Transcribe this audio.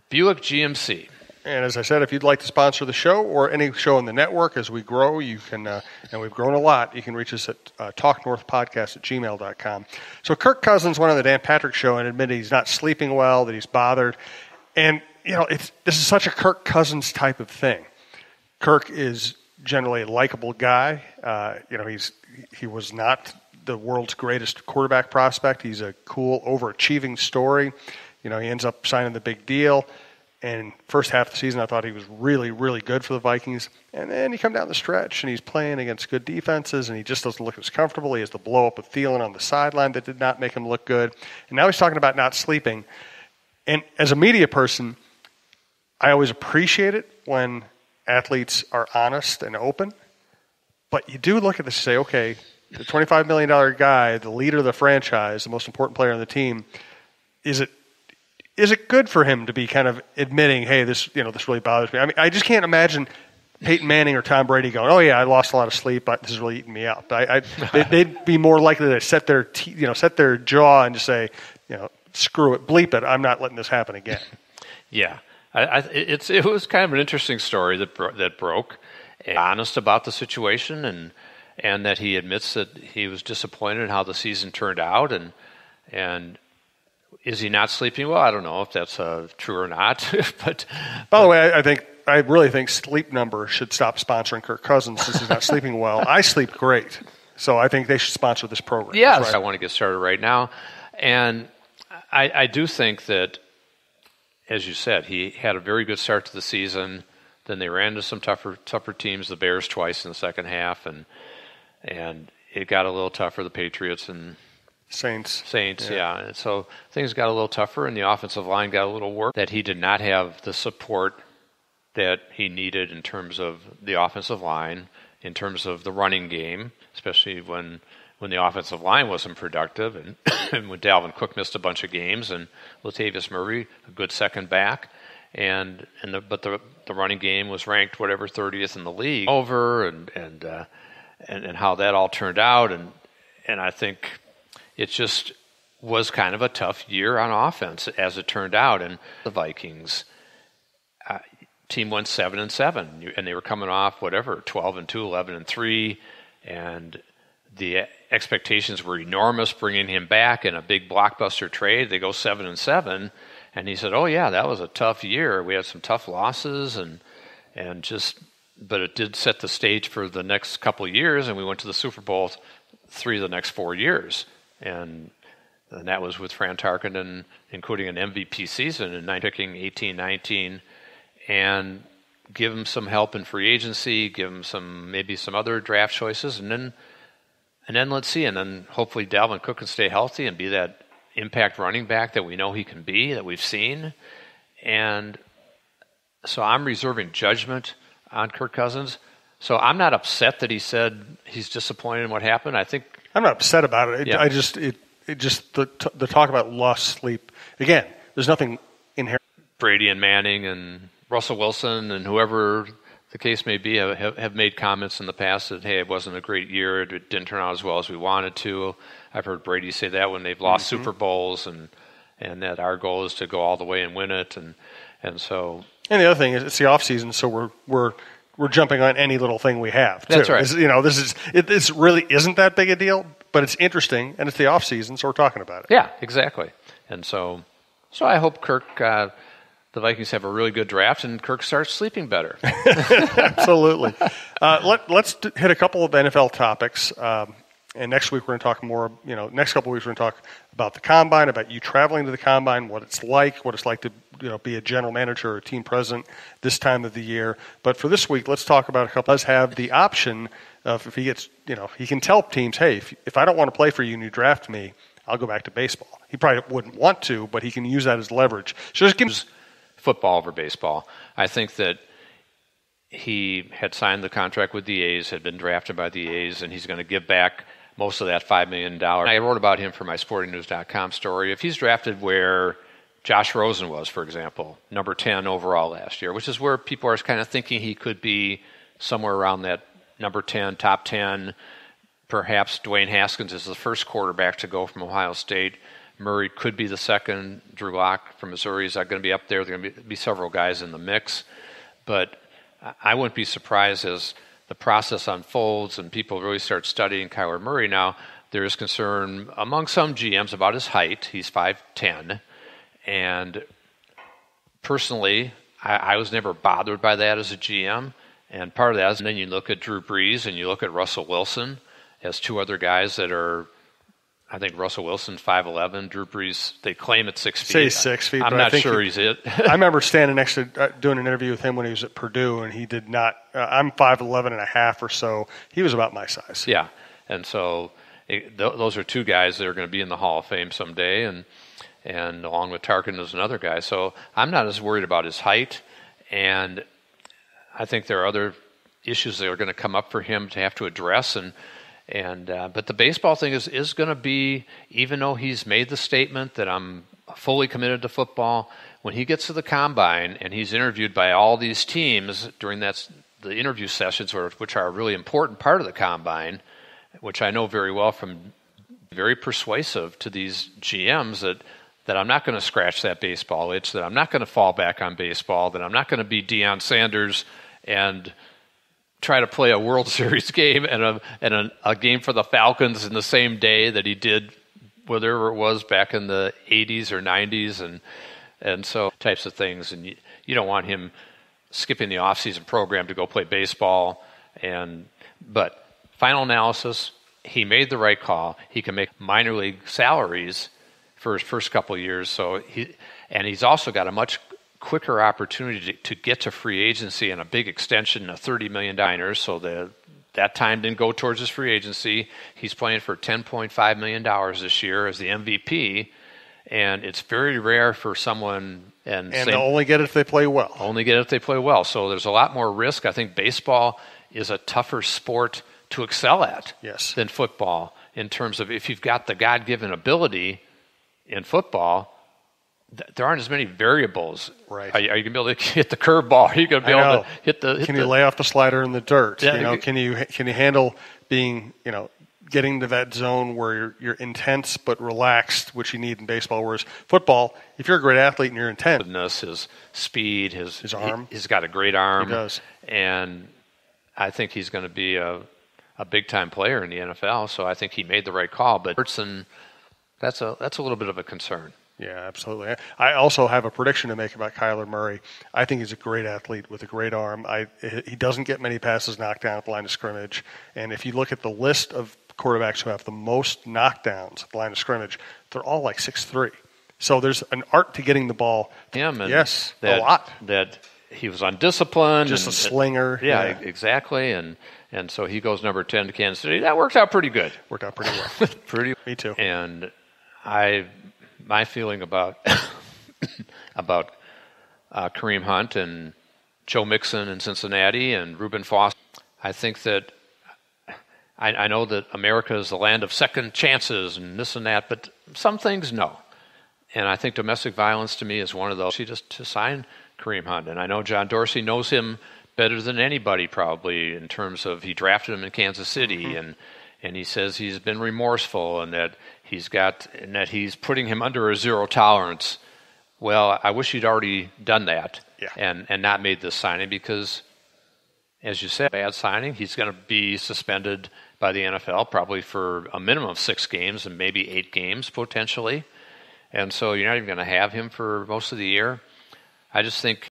Buick GMC. And as I said, if you'd like to sponsor the show or any show in the network as we grow, you can, and we've grown a lot, you can reach us at talknorthpodcast@gmail.com. So Kirk Cousins went on the Dan Patrick Show and admitted he's not sleeping well, that he's bothered. And, this is such a Kirk Cousins type of thing. Kirk is generally a likable guy. He was not the world's greatest quarterback prospect. He's a cool, overachieving story. He ends up signing the big deal. And first half of the season, I thought he was really, really good for the Vikings. And then you come down the stretch, and he's playing against good defenses, and he just doesn't look as comfortable. He has the blow-up of Thielen on the sideline that did not make him look good. And now he's talking about not sleeping. And as a media person, I always appreciate it when athletes are honest and open. But you do look at this and say, okay, the $25 million guy, the leader of the franchise, the most important player on the team, is it good for him to be kind of admitting, hey, this really bothers me? I mean, I just can't imagine Peyton Manning or Tom Brady going, oh yeah, I lost a lot of sleep, but this is really eating me up. They'd be more likely to set their jaw and just say, screw it, bleep it. I'm not letting this happen again. Yeah, it was kind of an interesting story that broke. Honest about the situation and that he admits that he was disappointed in how the season turned out and. Is he not sleeping well? I don't know if that's true or not. But by the way, I really think Sleep Number should stop sponsoring Kirk Cousins since he's not sleeping well. I sleep great, so I think they should sponsor this program. Yes, right. I want to get started right now, and I do think that, as you said, he had a very good start to the season. Then they ran into some tougher teams, the Bears twice in the second half, and it got a little tougher. The Patriots and Saints, yeah. And so things got a little tougher, and the offensive line got a little worse. That he did not have the support that he needed in terms of the offensive line, in terms of the running game, especially when the offensive line wasn't productive, and when Dalvin Cook missed a bunch of games, and Latavius Murray, a good second back, but the running game was ranked 30th in the league over, and how that all turned out, and I think. It just was kind of a tough year on offense, as it turned out. And the Vikings team went 7-7, and they were coming off 12-2, 11-3, and the expectations were enormous, bringing him back in a big blockbuster trade. They go 7-7, and he said, "Oh yeah, that was a tough year. We had some tough losses, but it did set the stage for the next couple of years, and we went to the Super Bowl 3 of the next 4 years." And that was with Fran Tarkenton, including an MVP season in picking 18-19, and give him some help in free agency, give him maybe some other draft choices, and then let's see, and then hopefully Dalvin Cook can stay healthy and be that impact running back that we know he can be, that we've seen. And so I'm reserving judgment on Kirk Cousins. So I'm not upset that he said he's disappointed in what happened. I think I'm not upset about it. Yeah. The talk about lost sleep. Again, there's nothing inherent. Brady and Manning and Russell Wilson and whoever the case may be have made comments in the past that, hey, it wasn't a great year. It didn't turn out as well as we wanted to. I've heard Brady say that when they've lost Super Bowls and that our goal is to go all the way and win it. And so. And the other thing is it's the off season, so we're jumping on any little thing we have, too. That's right. This really isn't that big a deal, but it's interesting, and it's the off season, so we're talking about it. Yeah, exactly. And so I hope Kirk, the Vikings have a really good draft, and Kirk starts sleeping better. Absolutely. Let's hit a couple of NFL topics. And next week we're going to talk more, next couple of weeks we're going to talk about the Combine, about you traveling to the Combine, what it's like to be a general manager or a team president this time of the year. But for this week, let's talk about a couple. Does have the option of, if he gets, he can tell teams, hey, if I don't want to play for you and you draft me, I'll go back to baseball. He probably wouldn't want to, but he can use that as leverage. So just give football over baseball. I think that he had signed the contract with the A's, had been drafted by the A's, and he's going to give back most of that $5 million. I wrote about him for my SportingNews.com story. If he's drafted where Josh Rosen was, for example, number 10 overall last year, which is where people are kind of thinking he could be somewhere around that number 10, top 10. Perhaps Dwayne Haskins is the first quarterback to go from Ohio State Murray could be the second. Drew Lock from Missouri is going to be up there. There are going to be several guys in the mix. But I wouldn't be surprised as the process unfolds and people really start studying Kyler Murray now. There is concern among some GMs about his height. He's 5'10". And personally, I was never bothered by that as a GM. And part of that is, and then you look at Drew Brees and you look at Russell Wilson as two other guys that are, I think Russell Wilson's 5'11", Drew Brees, they claim it's 6 feet. Say 6 feet. I'm not sure he's it. I remember standing next to, doing an interview with him when he was at Purdue, and he did not, I'm 5'11 and a half or so. He was about my size. Yeah. And so those are two guys that are going to be in the Hall of Fame someday, and along with Tarkin is another guy. So I'm not as worried about his height, and I think there are other issues that are going to come up for him to have to address, but the baseball thing is going to be, even though he's made the statement that I'm fully committed to football, when he gets to the combine and he's interviewed by all these teams during the interview sessions, which are a really important part of the combine, which I know very well from very persuasive to these GMs that I'm not going to scratch that baseball itch, that I'm not going to fall back on baseball, that I'm not going to be Deion Sanders and try to play a World Series game and a game for the Falcons in the same day that he did whatever it was back in the 80s or 90s and so types of things. And you don't want him skipping the off-season program to go play baseball. But final analysis, he made the right call. He can make minor league salaries for his first couple of years. So he's also got a much quicker opportunity to get to free agency and a big extension of $30 million. So that time didn't go towards his free agency. He's playing for $10.5 million this year as the MVP, and it's very rare for someone. And they'll only get it if they play well. Only get it if they play well. So there's a lot more risk. I think baseball is a tougher sport to excel at than football in terms of if you've got the God-given ability in football. There aren't as many variables. Right. Are you going to be able to hit the curveball? Are you going to be able to hit the? Can you lay off the slider in the dirt? Yeah, can you handle being getting to that zone where you're intense but relaxed, which you need in baseball. Whereas football, if you're a great athlete and you're intense, his speed, his arm, he's got a great arm. He does, and I think he's going to be a big time player in the NFL. So I think he made the right call. But that's a little bit of a concern. Yeah, absolutely. I also have a prediction to make about Kyler Murray. I think he's a great athlete with a great arm. He doesn't get many passes knocked down at the line of scrimmage. And if you look at the list of quarterbacks who have the most knockdowns at the line of scrimmage, they're all like 6'3". So there's an art to getting the ball. Him and yes, a lot. That he was undisciplined. Just a slinger. Yeah, exactly. And so he goes number 10 to Kansas City. That worked out pretty good. Worked out pretty well. Me too. And my feeling about Kareem Hunt and Joe Mixon in Cincinnati and Reuben Foster, I think that I know that America is the land of second chances and this and that, but some things no. And I think domestic violence to me is one of those. He just to sign Kareem Hunt, and I know John Dorsey knows him better than anybody probably in terms of he drafted him in Kansas City, and he says he's been remorseful and that he's putting him under a zero tolerance. Well, I wish he'd already done that and not made this signing because, as you said, bad signing. He's going to be suspended by the NFL probably for a minimum of 6 games and maybe 8 games potentially. And so you're not even going to have him for most of the year. I just think